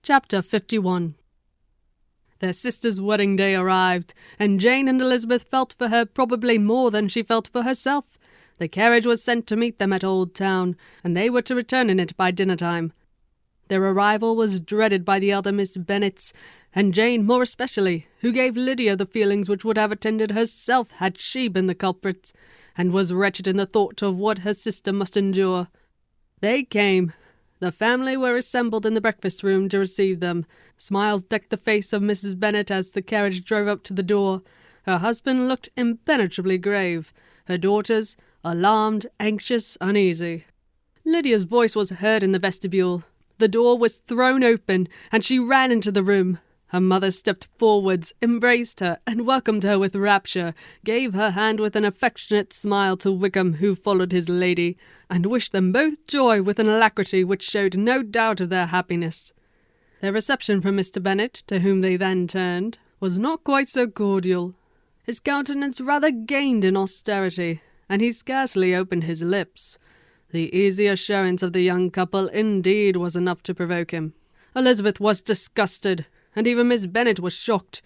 Chapter 51. Their sister's wedding day arrived, and Jane and Elizabeth felt for her probably more than she felt for herself. The carriage was sent to meet them at Old Town, and they were to return in it by dinner-time. Their arrival was dreaded by the elder Miss Bennets, and Jane more especially, who gave Lydia the feelings which would have attended herself had she been the culprit, and was wretched in the thought of what her sister must endure. They came. The family were assembled in the breakfast-room to receive them. Smiles decked the face of Mrs. Bennet as the carriage drove up to the door. Her husband looked impenetrably grave. Her daughters, alarmed, anxious, uneasy. Lydia's voice was heard in the vestibule. The door was thrown open, and she ran into the room. Her mother stepped forwards, embraced her, and welcomed her with rapture, gave her hand with an affectionate smile to Wickham, who followed his lady, and wished them both joy with an alacrity which showed no doubt of their happiness. Their reception from Mr. Bennet, to whom they then turned, was not quite so cordial. His countenance rather gained in austerity, and he scarcely opened his lips. The easy assurance of the young couple indeed was enough to provoke him. Elizabeth was disgusted, and even Miss Bennet was shocked.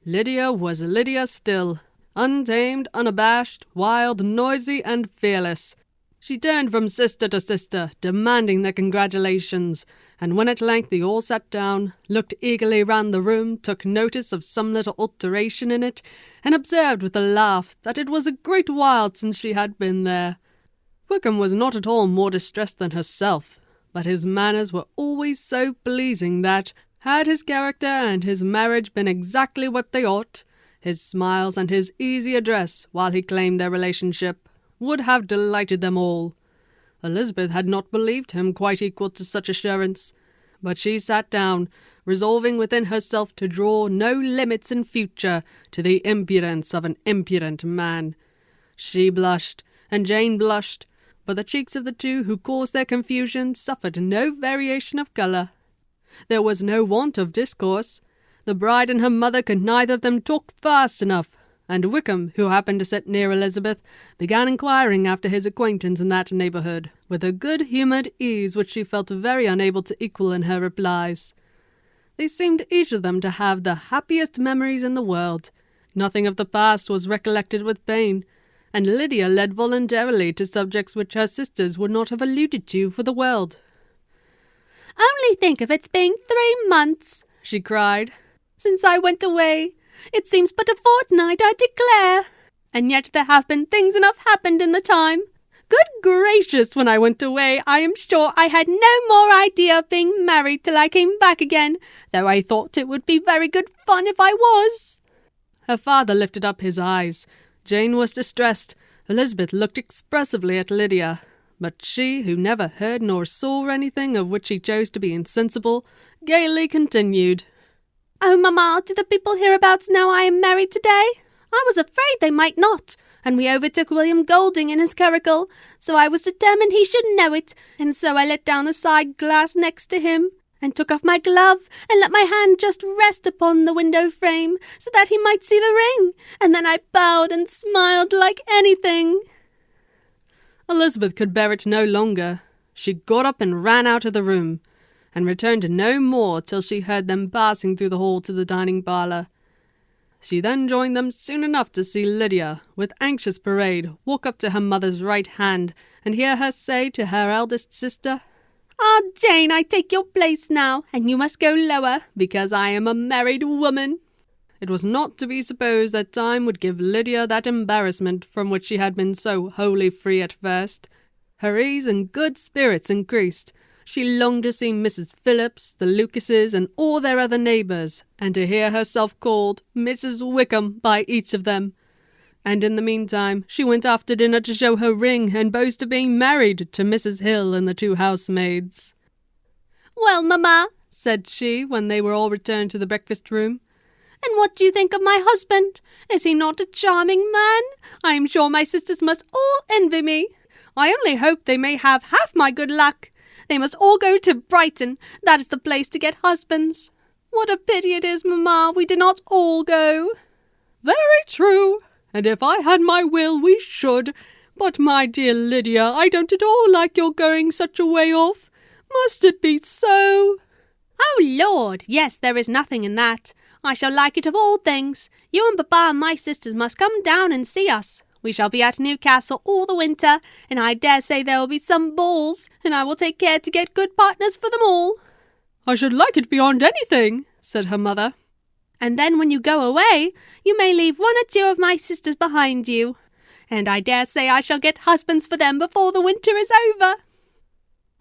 Lydia was Lydia still, untamed, unabashed, wild, noisy, and fearless. She turned from sister to sister, demanding their congratulations, and when at length they all sat down, looked eagerly round the room, took notice of some little alteration in it, and observed with a laugh that it was a great while since she had been there. Wickham was not at all more distressed than herself, but his manners were always so pleasing that, had his character and his marriage been exactly what they ought, his smiles and his easy address, while he claimed their relationship, would have delighted them all. Elizabeth had not believed him quite equal to such assurance, but she sat down, resolving within herself to draw no limits in future to the impudence of an impudent man. She blushed, and Jane blushed, but the cheeks of the two who caused their confusion suffered no variation of colour. There was no want of discourse. The bride and her mother could neither of them talk fast enough, and Wickham, who happened to sit near Elizabeth, began inquiring after his acquaintance in that neighbourhood, with a good-humoured ease which she felt very unable to equal in her replies. They seemed each of them to have the happiest memories in the world. Nothing of the past was recollected with pain, and Lydia led voluntarily to subjects which her sisters would not have alluded to for the world. "Only think of its being 3 months," she cried, "since I went away. It seems but a fortnight, I declare. And yet there have been things enough happened in the time. Good gracious, when I went away, I am sure I had no more idea of being married till I came back again, though I thought it would be very good fun if I was." Her father lifted up his eyes. Jane was distressed. Elizabeth looked expressively at Lydia. But she, who never heard nor saw anything of which she chose to be insensible, gaily continued. "Oh, mamma, do the people hereabouts know I am married today? I was afraid they might not, and we overtook William Golding in his curricle, so I was determined he should know it, and so I let down the side glass next to him, and took off my glove, and let my hand just rest upon the window frame, so that he might see the ring, and then I bowed and smiled like anything." Elizabeth could bear it no longer. She got up and ran out of the room, and returned no more till she heard them passing through the hall to the dining parlour. She then joined them soon enough to see Lydia, with anxious parade, walk up to her mother's right hand, and hear her say to her eldest sister, "Ah, Jane, I take your place now, and you must go lower, because I am a married woman." It was not to be supposed that time would give Lydia that embarrassment from which she had been so wholly free at first. Her ease and good spirits increased. She longed to see Mrs. Phillips, the Lucases, and all their other neighbours, and to hear herself called Mrs. Wickham by each of them. And in the meantime she went after dinner to show her ring and boast of being married to Mrs. Hill and the 2 housemaids. "Well, mamma," said she, when they were all returned to the breakfast-room, "and what do you think of my husband? Is he not a charming man? I am sure my sisters must all envy me. I only hope they may have half my good luck. They must all go to Brighton. That is the place to get husbands. What a pity it is, mamma, we did not all go." "Very true, and if I had my will we should. But, my dear Lydia, I don't at all like your going such a way off. Must it be so?" "Oh, Lord, yes, there is nothing in that. I shall like it of all things. You and Papa and my sisters must come down and see us. We shall be at Newcastle all the winter, and I dare say there will be some balls, and I will take care to get good partners for them all. I should like it beyond anything, said her mother. And then when you go away, you may leave one or two of my sisters behind you. And I dare say I shall get husbands for them before the winter is over.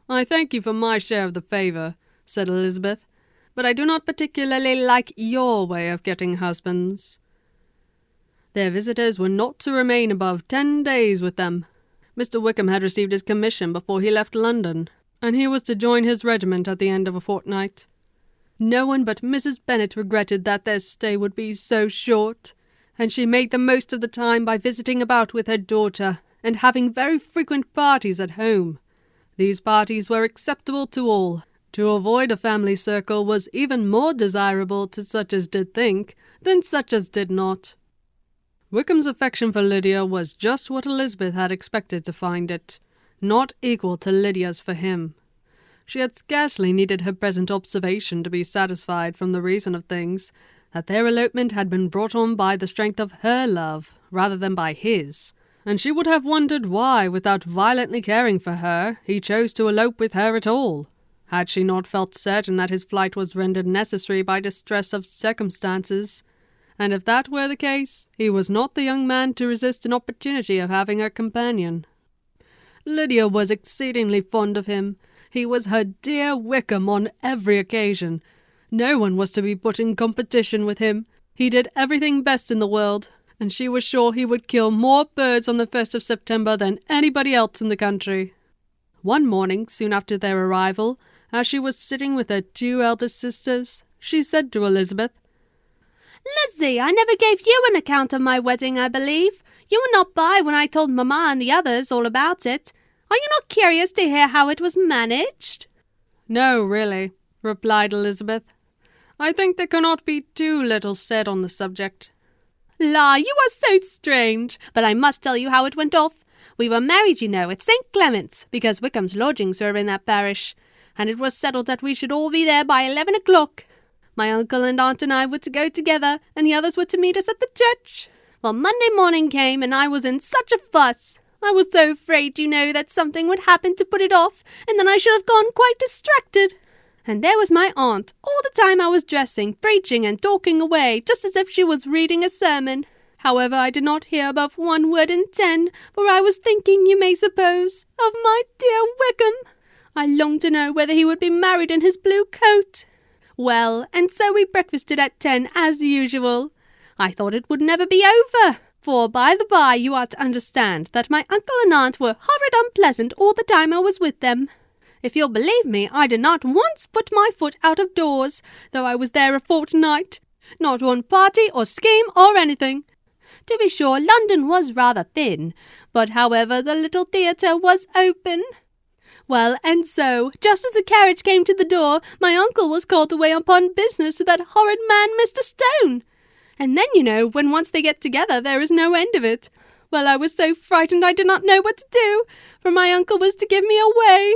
I thank you for my share of the favour, said Elizabeth, but I do not particularly like your way of getting husbands. Their visitors were not to remain above 10 days with them. Mr. Wickham had received his commission before he left London, and he was to join his regiment at the end of a fortnight. No one but Mrs. Bennet regretted that their stay would be so short, and she made the most of the time by visiting about with her daughter and having very frequent parties at home. These parties were acceptable to all. To avoid a family circle was even more desirable to such as did think than such as did not. Wickham's affection for Lydia was just what Elizabeth had expected to find it, not equal to Lydia's for him. She had scarcely needed her present observation to be satisfied from the reason of things, that their elopement had been brought on by the strength of her love, rather than by his, and she would have wondered why, without violently caring for her, he chose to elope with her at all, had she not felt certain that his flight was rendered necessary by distress of circumstances. And if that were the case, he was not the young man to resist an opportunity of having a companion. Lydia was exceedingly fond of him. He was her dear Wickham on every occasion. No one was to be put in competition with him. He did everything best in the world, and she was sure he would kill more birds on the 1st of September than anybody else in the country. One morning, soon after their arrival, as she was sitting with her 2 eldest sisters, she said to Elizabeth, Lizzie, I never gave you an account of my wedding, I believe. You were not by when I told Mamma and the others all about it. Are you not curious to hear how it was managed? No, really, replied Elizabeth. I think there cannot be too little said on the subject. La, you are so strange, but I must tell you how it went off. We were married, you know, at St. Clement's, because Wickham's lodgings were in that parish, and it was settled that we should all be there by 11 o'clock. My uncle and aunt and I were to go together, and the others were to meet us at the church. Well, Monday morning came, and I was in such a fuss. I was so afraid, you know, that something would happen to put it off, and then I should have gone quite distracted. And there was my aunt, all the time I was dressing, preaching and talking away, just as if she was reading a sermon. However, I did not hear above 1 word in 10, for I was thinking, you may suppose, of my dear Wickham. I longed to know whether he would be married in his blue coat. Well, and so we breakfasted at 10 as usual. I thought it would never be over, for by the by you are to understand that my uncle and aunt were horrid unpleasant all the time I was with them. If you'll believe me, I did not once put my foot out of doors, though I was there a fortnight. Not one party or scheme or anything. To be sure, London was rather thin, but however the little theatre was open. Well, and so, just as the carriage came to the door, my uncle was called away upon business to that horrid man, Mr. Stone. And then, you know, when once they get together, there is no end of it. Well, I was so frightened I did not know what to do, for my uncle was to give me away.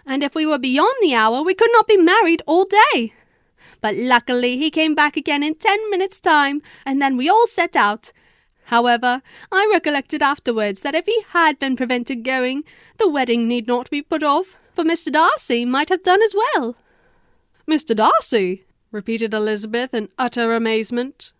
And if we were beyond the hour, we could not be married all day. But luckily he came back again in 10 minutes' time, and then we all set out. However, I recollected afterwards that if he had been prevented going, the wedding need not be put off, for Mr. Darcy might have done as well. Mr. Darcy? Repeated Elizabeth in utter amazement.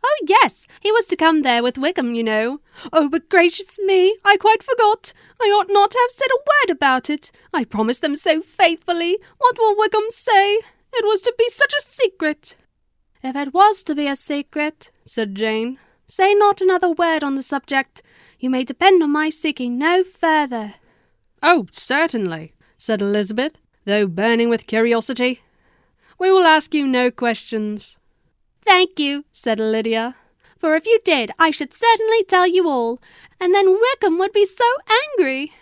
Oh, yes, he was to come there with Wickham, you know. Oh, but gracious me, I quite forgot. I ought not to have said a word about it. I promised them so faithfully. What will Wickham say? It was to be such a secret. If it was to be a secret, said Jane, say not another word on the subject. You may depend on my seeking no further. Oh, certainly, said Elizabeth, though burning with curiosity. We will ask you no questions. Thank you, said Lydia, for if you did, I should certainly tell you all, and then Wickham would be so angry.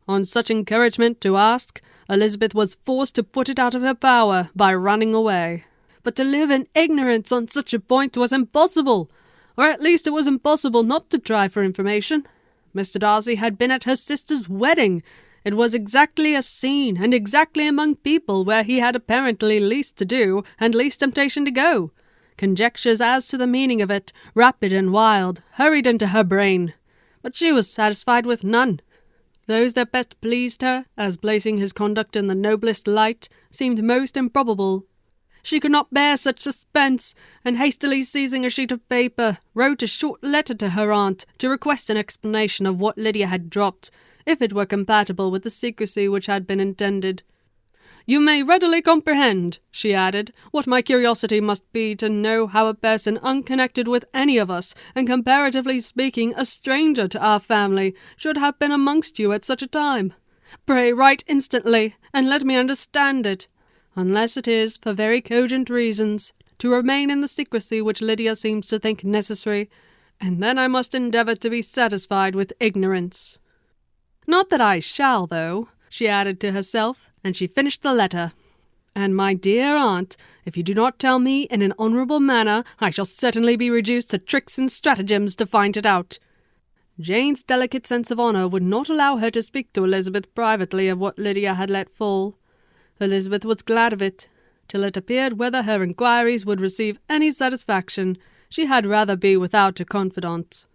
On such encouragement to ask, Elizabeth was forced to put it out of her power by running away. But to live in ignorance on such a point was impossible, or at least it was impossible not to try for information. Mr. Darcy had been at her sister's wedding, It was exactly a scene, and exactly among people where he had apparently least to do and least temptation to go. Conjectures as to the meaning of it, rapid and wild, hurried into her brain, but she was satisfied with none. Those that best pleased her, as placing his conduct in the noblest light, seemed most improbable. She could not bear such suspense, and hastily seizing a sheet of paper, wrote a short letter to her aunt to request an explanation of what Lydia had dropped, if it were compatible with the secrecy which had been intended. "You may readily comprehend," she added, "what my curiosity must be to know how a person unconnected with any of us, and comparatively speaking a stranger to our family, should have been amongst you at such a time. Pray write instantly, and let me understand it, unless it is, for very cogent reasons, to remain in the secrecy which Lydia seems to think necessary, and then I must endeavour to be satisfied with ignorance. Not that I shall, though," she added to herself, and she finished the letter. "And my dear aunt, if you do not tell me in an honourable manner, I shall certainly be reduced to tricks and stratagems to find it out." Jane's delicate sense of honour would not allow her to speak to Elizabeth privately of what Lydia had let fall. Elizabeth was glad of it. Till it appeared whether her inquiries would receive any satisfaction, she had rather be without a confidant.